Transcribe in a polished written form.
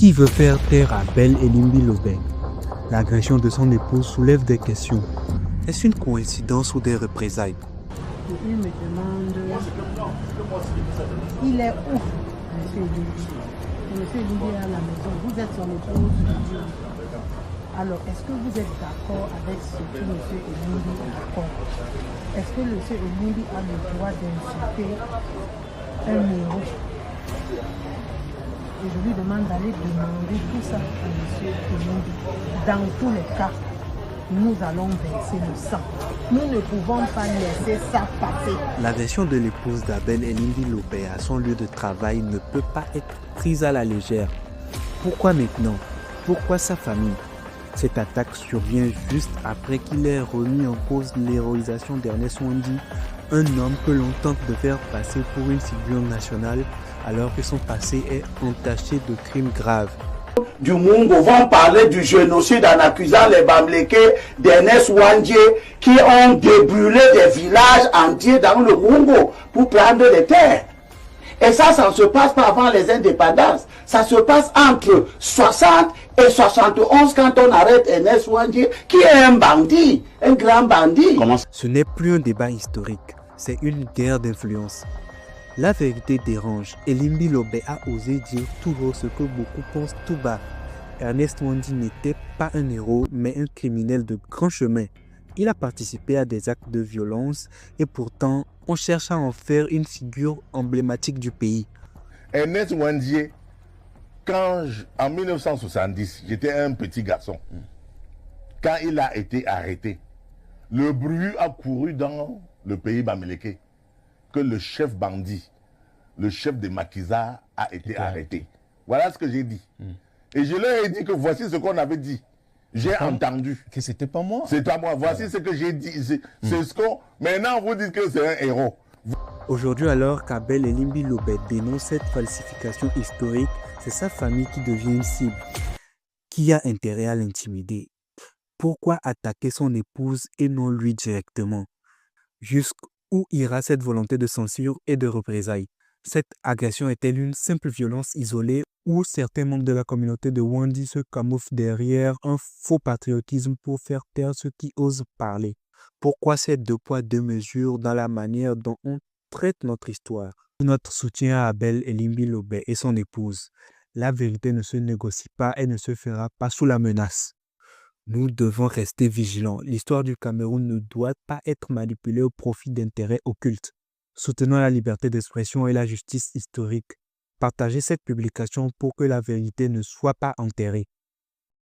Qui veut faire taire Abel Elimbi Lobé? L'agression de son épouse soulève des questions. Est-ce une coïncidence ou des représailles? Il me demande, il est où, monsieur Elimbi? Monsieur Elimbi est à la maison, vous êtes son épouse. Alors, est-ce que vous êtes d'accord avec ce que monsieur Elimbi raconte? Est-ce que monsieur Elimbi a le droit d'insulter un héros? Et je lui demande d'aller demander tout ça à monsieur Elimbi. Dans tous les cas, nous allons verser le sang. Nous ne pouvons pas laisser ça passer. La version de l'épouse d'Abel Elimbi Lobé à son lieu de travail ne peut pas être prise à la légère. Pourquoi maintenant? Pourquoi sa famille? Cette attaque survient juste après qu'il ait remis en cause l'héroïsation d'Ernest Ouandi, un homme que l'on tente de faire passer pour une figure nationale alors que son passé est entaché de crimes graves. Du Mungo vont parler du génocide en accusant les Bamlékés d'Ernest Ouandi qui ont débrûlé des villages entiers dans le Mungo pour prendre les terres. Et ça ne se passe pas avant les indépendances. Ça se passe entre 60 et 71 quand on arrête Ernest Ouandi, qui est un bandit, un grand bandit. Ce n'est plus un débat historique, c'est une guerre d'influence. La vérité dérange. Elimbi Lobé a osé dire tout haut ce que beaucoup pensent tout bas. Ernest Ouandi n'était pas un héros, mais un criminel de grand chemin. Il a participé à des actes de violence et pourtant, on cherche à en faire une figure emblématique du pays. Ernest Ouandi, en 1970, j'étais un petit garçon. Quand il a été arrêté, le bruit a couru dans le pays bamileke que le chef bandit, le chef des maquisards a été arrêté. Voilà ce que j'ai dit. Et je leur ai dit que voici ce qu'on avait dit. J'ai entendu. Que c'était pas moi. C'est pas moi. Voici ce que j'ai dit. C'est ce qu'on... Maintenant, vous dites que c'est un héros. Aujourd'hui, alors qu'Abel Elimbi Lobé dénonce cette falsification historique, c'est sa famille qui devient une cible. Qui a intérêt à l'intimider? Pourquoi attaquer son épouse et non lui directement? Jusqu'où ira cette volonté de censure et de représailles? Cette agression est-elle une simple violence isolée ou certains membres de la communauté de Ouandi se camouflent derrière un faux patriotisme pour faire taire ceux qui osent parler? Pourquoi ces deux poids deux mesures dans la manière dont on traite notre histoire? Notre soutien à Abel Elimbi Lobé et son épouse. La vérité ne se négocie pas et ne se fera pas sous la menace. Nous devons rester vigilants. L'histoire du Cameroun ne doit pas être manipulée au profit d'intérêts occultes. Soutenons la liberté d'expression et la justice historique. Partagez cette publication pour que la vérité ne soit pas enterrée.